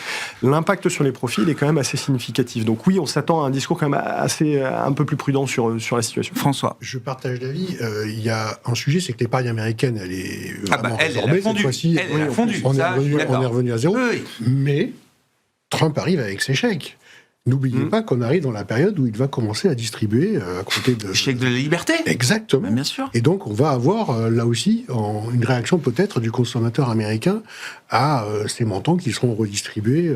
Speaker 2: L'impact sur les profits, il est quand même assez significatif. Donc oui, on s'attend à un discours quand même un peu plus prudent sur la situation.
Speaker 1: François.
Speaker 4: Je partage l'avis. Il y a un sujet, c'est que l'épargne américaine, elle est vraiment résorbée.
Speaker 1: Cette fois-ci,
Speaker 4: elle a fondu. On est revenu à zéro. Oui. Mais Trump arrive avec ses chèques. N'oubliez pas qu'on arrive dans la période où il va commencer à distribuer à côté de...
Speaker 1: Chèque de la liberté.
Speaker 4: Exactement.
Speaker 1: Bien sûr.
Speaker 4: Et donc, on va avoir, là aussi, une réaction peut-être du consommateur américain à ces montants qui seront redistribués...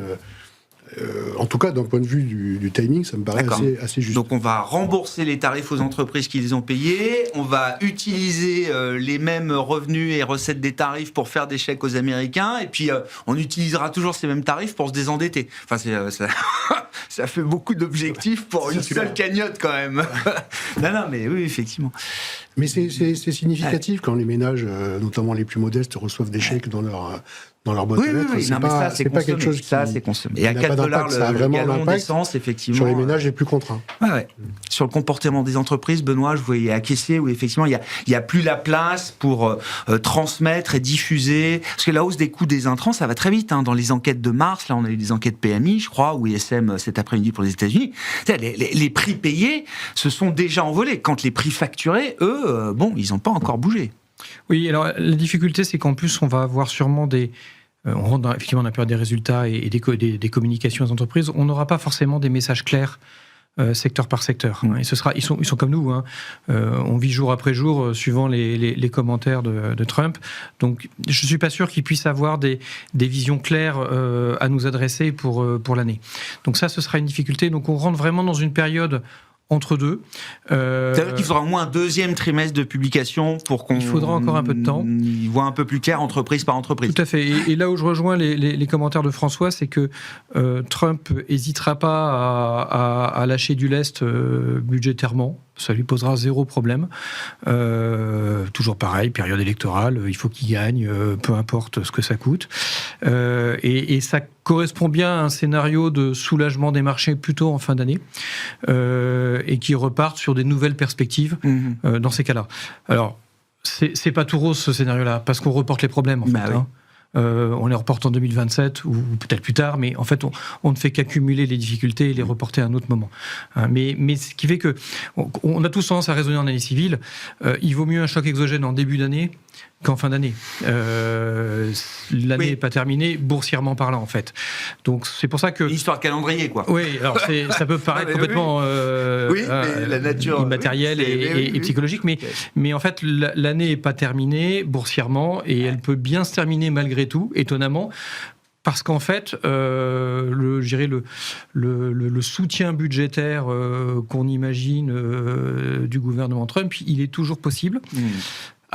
Speaker 4: en tout cas, d'un point de vue du timing, ça me paraît assez juste.
Speaker 1: Donc on va rembourser les tarifs aux entreprises qui les ont payés, on va utiliser les mêmes revenus et recettes des tarifs pour faire des chèques aux Américains, et puis on utilisera toujours ces mêmes tarifs pour se désendetter. Enfin, ça fait beaucoup d'objectifs pour une seule cagnotte quand même. non, mais oui, effectivement.
Speaker 4: Mais c'est significatif quand les ménages, notamment les plus modestes, reçoivent des chèques dans leur boîte aux lettres.
Speaker 1: Oui, c'est pas quelque chose qui c'est consommé. Et à $4
Speaker 4: ça a vraiment un impact
Speaker 1: effectivement,
Speaker 4: sur les ménages les plus contraints.
Speaker 1: Ouais. Sur le comportement des entreprises, Benoît, je voyais acquiescer où effectivement il y a plus la place pour transmettre et diffuser. Parce que la hausse des coûts des intrants, ça va très vite. Dans les enquêtes de mars, là on a eu des enquêtes PMI, je crois, ou ISM cet après-midi pour les États-Unis. Les prix payés se sont déjà envolés. Quand les prix facturés, eux, ils n'ont pas encore bougé.
Speaker 3: Oui, alors la difficulté, c'est qu'en plus, on va avoir sûrement on rentre effectivement dans la période des résultats et des communications aux entreprises. On n'aura pas forcément des messages clairs secteur par secteur. Et ils sont comme nous. On vit jour après jour suivant les commentaires de Trump. Donc, je suis pas sûr qu'ils puissent avoir des visions claires à nous adresser pour l'année. Donc ça, ce sera une difficulté. Donc, on rentre vraiment dans une période entre deux.
Speaker 1: C'est-à-dire qu'il faudra au moins un deuxième trimestre de publication pour qu'on...
Speaker 3: Il faudra encore un peu de temps.
Speaker 1: Il voit un peu plus clair entreprise par entreprise.
Speaker 3: Tout à fait. Et là où je rejoins les commentaires de François, c'est que Trump n'hésitera pas à lâcher du lest budgétairement. Ça lui posera zéro problème. Toujours pareil, période électorale, il faut qu'il gagne, peu importe ce que ça coûte. Et ça correspond bien à un scénario de soulagement des marchés plutôt en fin d'année, et qui repartent sur des nouvelles perspectives dans ces cas-là. Alors, c'est pas tout rose ce scénario-là, parce qu'on reporte les problèmes en fait. Oui. On les reporte en 2027 ou peut-être plus tard, mais en fait, on ne fait qu'accumuler les difficultés et les reporter à un autre moment. Mais ce qui fait que on a tous tendance à raisonner en année civile. Il vaut mieux un choc exogène en début d'année qu'en fin d'année. L'année n'est pas terminée, boursièrement parlant, en fait. Donc, c'est pour ça que...
Speaker 1: Histoire de calendrier, quoi.
Speaker 3: Oui, alors ça peut paraître complètement
Speaker 1: la nature,
Speaker 3: immatérielle et psychologique, mais en fait, l'année n'est pas terminée boursièrement, et elle peut bien se terminer malgré tout, étonnamment, parce qu'en fait, le soutien budgétaire qu'on imagine du gouvernement Trump, il est toujours possible.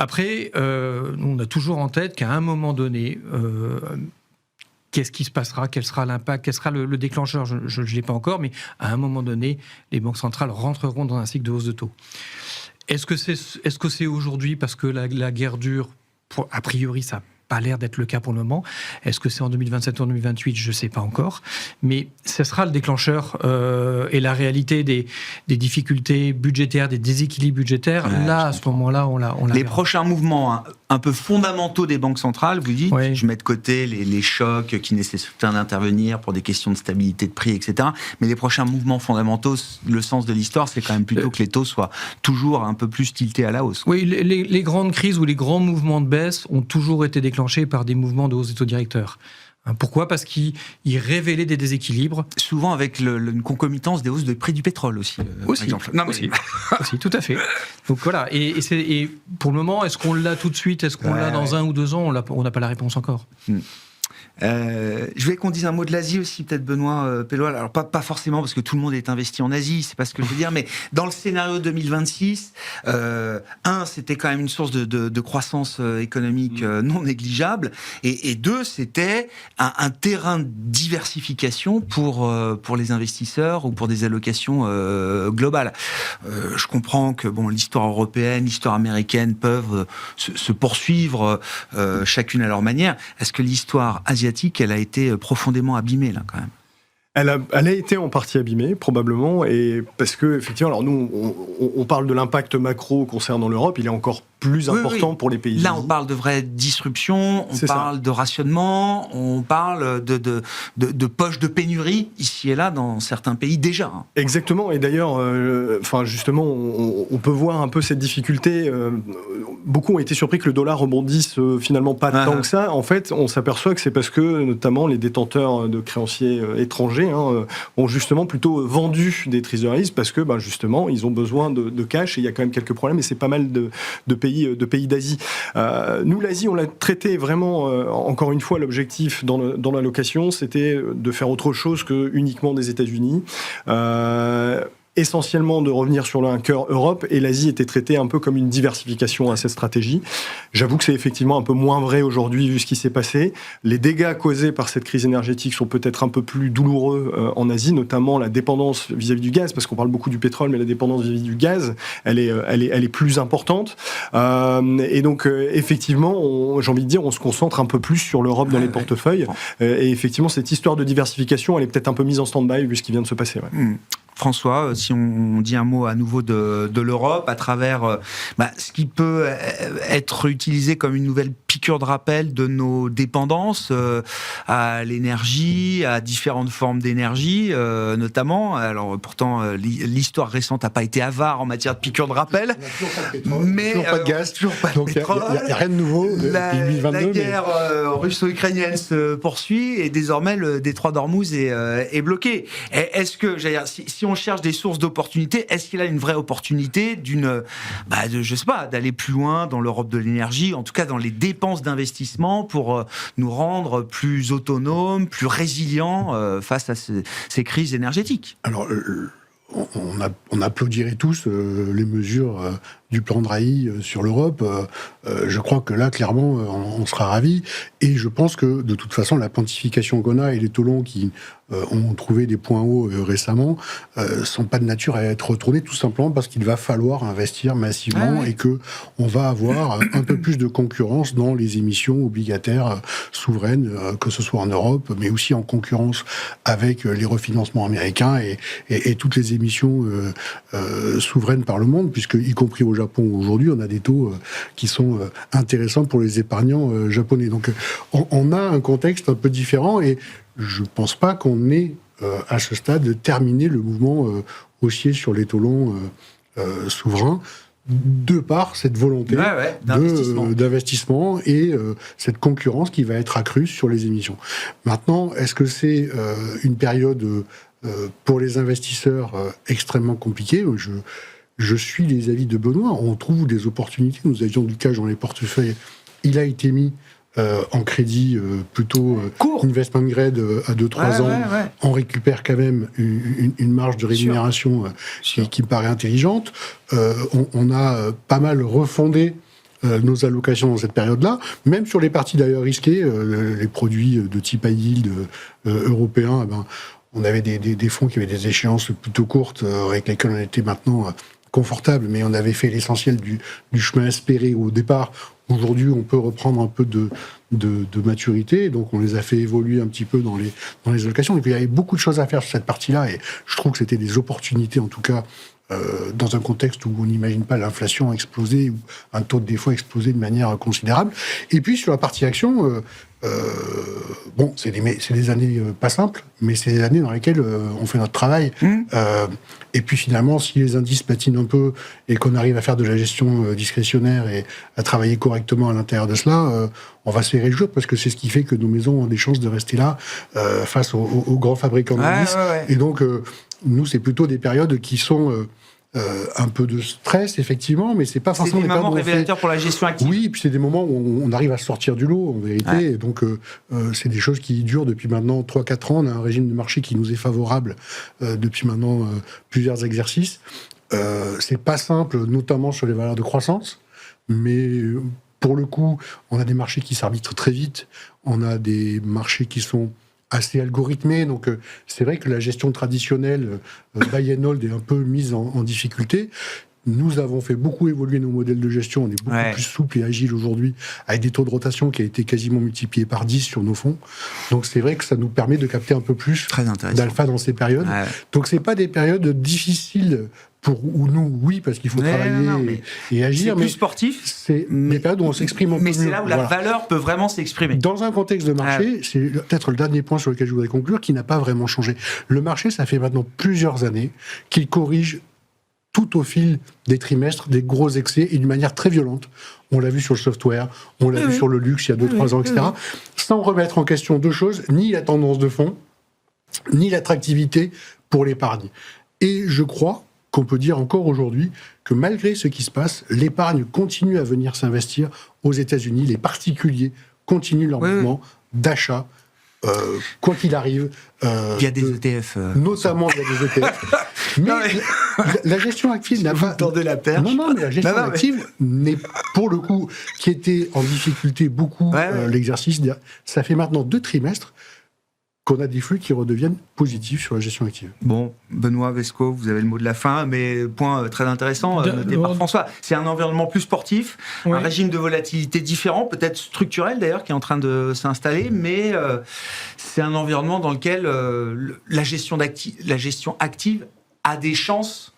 Speaker 3: Après, on a toujours en tête qu'à un moment donné, qu'est-ce qui se passera, quel sera l'impact, quel sera le déclencheur, je ne l'ai pas encore, mais à un moment donné, les banques centrales rentreront dans un cycle de hausse de taux. Est-ce que c'est aujourd'hui parce que la guerre dure? A priori, ça n'a pas l'air d'être le cas pour le moment. Est-ce que c'est en 2027 ou en 2028? Je ne sais pas encore. Mais ce sera le déclencheur et la réalité des difficultés budgétaires, des déséquilibres budgétaires. Là, à ce moment-là, on l'a.
Speaker 1: Les prochains mouvements un peu fondamentaux des banques centrales, vous dites, je mets de côté les chocs qui nécessitent d'intervenir pour des questions de stabilité de prix, etc. Mais les prochains mouvements fondamentaux, le sens de l'histoire, c'est quand même plutôt que les taux soient toujours un peu plus tiltés à la hausse.
Speaker 3: Oui, les grandes crises ou les grands mouvements de baisse ont toujours été déclenchés par des mouvements de hausse des taux directeurs. Pourquoi ? Parce qu'ils révélaient des déséquilibres.
Speaker 1: Souvent avec une concomitance des hausses de prix du pétrole aussi. Par exemple. Non, mais...
Speaker 3: aussi, tout à fait. Donc voilà. Et pour le moment, est-ce qu'on l'a tout de suite ? Est-ce qu'on l'a dans 1 ou 2 ans ? On n'a pas la réponse encore.
Speaker 1: Je voulais qu'on dise un mot de l'Asie aussi, peut-être Benoît Pelloal. Alors pas forcément parce que tout le monde est investi en Asie, c'est pas ce que je veux dire, mais dans le scénario 2026, c'était quand même une source de croissance économique non négligeable, et 2, c'était un terrain de diversification pour les investisseurs ou pour des allocations globales. Je comprends que l'histoire européenne, l'histoire américaine peuvent se poursuivre chacune à leur manière. Est-ce que l'histoire asiatique, elle a été profondément abîmée, là, quand même?
Speaker 2: Elle a été en partie abîmée, probablement, et parce que, effectivement, alors nous, on parle de l'impact macro concernant l'Europe, il est encore plus important pour les pays.
Speaker 1: Là, on parle de vraie disruption, on parle de rationnement, on parle de poches de pénurie, ici et là, dans certains pays déjà.
Speaker 2: Exactement, et d'ailleurs, justement, on peut voir un peu cette difficulté. Beaucoup ont été surpris que le dollar rebondisse finalement pas tant que ça. En fait, on s'aperçoit que c'est parce que, notamment, les détenteurs de créanciers étrangers ont justement plutôt vendu des treasuries parce que, justement, ils ont besoin de cash, et il y a quand même quelques problèmes, et c'est pas mal de pays d'Asie. Nous, l'Asie, on l'a traité vraiment, encore une fois, l'objectif dans la location, c'était de faire autre chose que uniquement des États-Unis. Essentiellement de revenir sur un cœur Europe, et l'Asie était traitée un peu comme une diversification à cette stratégie. J'avoue que c'est effectivement un peu moins vrai aujourd'hui vu ce qui s'est passé. Les dégâts causés par cette crise énergétique sont peut-être un peu plus douloureux en Asie, notamment la dépendance vis-à-vis du gaz, parce qu'on parle beaucoup du pétrole, mais la dépendance vis-à-vis du gaz, elle est plus importante. Et donc effectivement, j'ai envie de dire, on se concentre un peu plus sur l'Europe dans les portefeuilles. Et effectivement, cette histoire de diversification, elle est peut-être un peu mise en stand-by vu ce qui vient de se passer.
Speaker 1: François, si on dit un mot à nouveau de l'Europe, à travers ce qui peut être utilisé comme une nouvelle piqûre de rappel de nos dépendances à l'énergie, à différentes formes d'énergie, notamment. Alors pourtant, l'histoire récente n'a pas été avare en matière de piqûre de rappel.
Speaker 4: Mais toujours pas de gaz, toujours pas de pétrole. Il n'y a rien de nouveau depuis 2022.
Speaker 1: La guerre russo-ukrainienne se poursuit, et désormais le détroit d'Ormuz est bloqué. Est-ce que, si on cherche des sources d'opportunités, est-ce qu'il y a une vraie opportunité d'aller plus loin dans l'Europe de l'énergie, en tout cas dans les dépenses d'investissement, pour nous rendre plus autonomes, plus résilients face à ces crises énergétiques?
Speaker 4: Alors, on applaudirait tous les mesures du plan Draghi sur l'Europe. Je crois que là, clairement, on sera ravis. Et je pense que, de toute façon, la pontification qu'on a et les taux longs qui ont trouvé des points hauts récemment sont pas de nature à être retournés, tout simplement parce qu'il va falloir investir massivement et que on va avoir un peu plus de concurrence dans les émissions obligataires souveraines, que ce soit en Europe, mais aussi en concurrence avec les refinancements américains et toutes les émissions souveraines par le monde, puisque, y compris au Japon aujourd'hui, on a des taux qui sont intéressants pour les épargnants japonais. Donc on a un contexte un peu différent, et je ne pense pas qu'on ait à ce stade terminé le mouvement haussier sur les taux longs souverains, de par cette volonté d'investissement et cette concurrence qui va être accrue sur les émissions. Maintenant, est-ce que c'est une période pour les investisseurs extrêmement compliquée? Je suis les avis de Benoît. On trouve des opportunités. Nous avions du cash dans les portefeuilles. Il a été mis en crédit plutôt investment grade à 2-3 ans. On récupère quand même une marge de rémunération qui me paraît intelligente. On a pas mal refondé nos allocations dans cette période-là, même sur les parties d'ailleurs risquées, les produits de type high yield européens, on avait des fonds qui avaient des échéances plutôt courtes, avec lesquelles on était maintenant confortable, mais on avait fait l'essentiel du chemin espéré au départ. Aujourd'hui, on peut reprendre un peu de maturité, donc on les a fait évoluer un petit peu dans les allocations. Et puis il y avait beaucoup de choses à faire sur cette partie-là, et je trouve que c'était des opportunités, en tout cas, dans un contexte où on n'imagine pas l'inflation exploser ou un taux de défaut exploser de manière considérable. Et puis sur la partie action, c'est des années pas simples, mais c'est des années dans lesquelles on fait notre travail. Et puis finalement, si les indices patinent un peu et qu'on arrive à faire de la gestion discrétionnaire et à travailler correctement à l'intérieur de cela, on va se réjouir parce que c'est ce qui fait que nos maisons ont des chances de rester là face aux grands fabricants d'indices. Et donc, nous, c'est plutôt des périodes qui sont un peu de stress, effectivement, mais c'est pas forcément
Speaker 1: des moments révélateurs pour la gestion active.
Speaker 4: Oui, puis c'est des moments où on arrive à sortir du lot, en vérité. Et donc, c'est des choses qui durent depuis maintenant 3-4 ans. On a un régime de marché qui nous est favorable depuis maintenant plusieurs exercices. C'est pas simple, notamment sur les valeurs de croissance, mais pour le coup, on a des marchés qui s'arbitrent très vite. On a des marchés qui sont assez algorithmé, donc c'est vrai que la gestion traditionnelle buy and hold est un peu mise en difficulté. Nous avons fait beaucoup évoluer nos modèles de gestion, on est beaucoup plus souple et agile aujourd'hui, avec des taux de rotation qui a été quasiment multipliés par 10 sur nos fonds. Donc c'est vrai que ça nous permet de capter un peu plus d'alpha dans ces périodes. Donc c'est pas des périodes difficiles pour nous, oui, parce qu'il faut travailler et agir.
Speaker 1: C'est plus sportif.
Speaker 4: C'est des périodes où on s'exprime un peu mieux.
Speaker 1: Mais c'est là où la valeur peut vraiment s'exprimer.
Speaker 4: Dans un contexte de marché, c'est peut-être le dernier point sur lequel je voudrais conclure, qui n'a pas vraiment changé. Le marché, ça fait maintenant plusieurs années qu'il corrige tout au fil des trimestres des gros excès et d'une manière très violente. On l'a vu sur le software, on l'a vu sur le luxe il y a 2-3 ans, etc. Sans remettre en question deux choses, ni la tendance de fond, ni l'attractivité pour l'épargne. Et je crois qu'on peut dire encore aujourd'hui que malgré ce qui se passe, l'épargne continue à venir s'investir aux États-Unis. Les particuliers continuent leur mouvement d'achat, quoi qu'il arrive.
Speaker 1: Via des ETF.
Speaker 4: Notamment via des ETF. Mais la gestion active n'a pas...
Speaker 1: Tendez la perche.
Speaker 4: Non, mais la gestion active n'est, pour le coup, qui était en difficulté beaucoup, l'exercice. Ça fait maintenant 2 trimestres qu'on a des flux qui redeviennent positifs sur la gestion active.
Speaker 1: Bon, Benoît Vesco, vous avez le mot de la fin, mais point très intéressant noté par François. C'est un environnement plus sportif, un régime de volatilité différent, peut-être structurel d'ailleurs, qui est en train de s'installer, mais c'est un environnement dans lequel la gestion active a des chances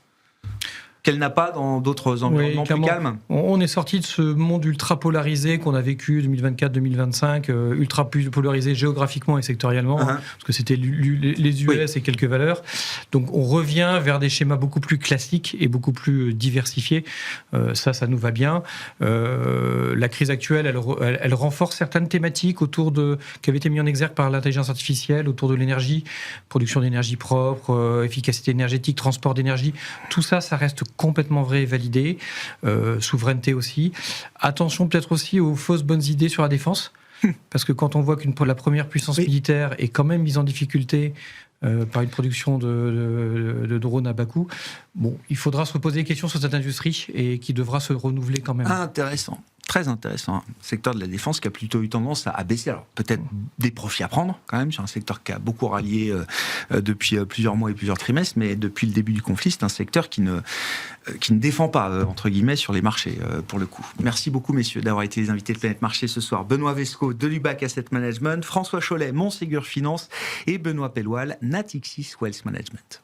Speaker 1: qu'elle n'a pas dans d'autres environnements plus calmes.
Speaker 3: On est sorti de ce monde ultra polarisé qu'on a vécu 2024-2025, ultra plus polarisé géographiquement et sectoriellement, parce que c'était les US et quelques valeurs. Donc on revient vers des schémas beaucoup plus classiques et beaucoup plus diversifiés. Ça nous va bien. La crise actuelle, elle renforce certaines thématiques qui avaient été mises en exergue par l'intelligence artificielle, autour de l'énergie, production d'énergie propre, efficacité énergétique, transport d'énergie. Tout ça reste complètement vrai et validé. Souveraineté aussi. Attention peut-être aussi aux fausses bonnes idées sur la défense, parce que quand on voit la première puissance militaire est quand même mise en difficulté par une production de drones à bas coût, il faudra se poser des questions sur cette industrie et qui devra se renouveler quand même.
Speaker 1: Intéressant. Très intéressant. Un secteur de la défense qui a plutôt eu tendance à baisser. Alors, peut-être des profits à prendre, quand même, sur un secteur qui a beaucoup rallié depuis plusieurs mois et plusieurs trimestres, mais depuis le début du conflit, c'est un secteur qui ne défend pas, entre guillemets, sur les marchés, pour le coup. Merci beaucoup, messieurs, d'avoir été les invités de Planète Marché ce soir. Benoît Vesco, de Lubac Asset Management, François Chollet, Montségur Finance, et Benoît Pelloual, Natixis Wealth Management.